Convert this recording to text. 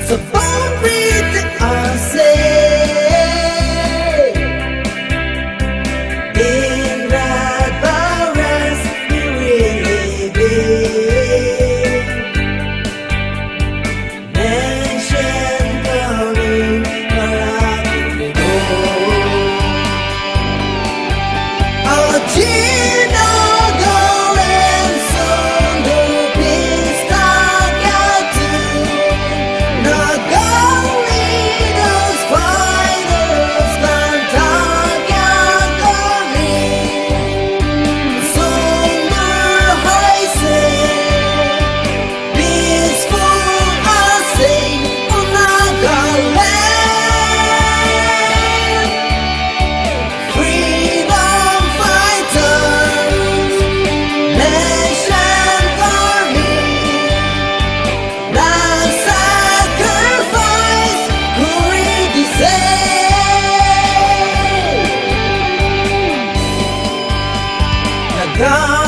So don't read or say in that virus we really big nation coming around the world. Oh, Gino, go and soon the peace talk out to Naga Army, those fighters can talk out on me. Somber horizon, peaceful I say on Nagaland. Freedom fighters, nation army, last sacrifice, glory say. Naga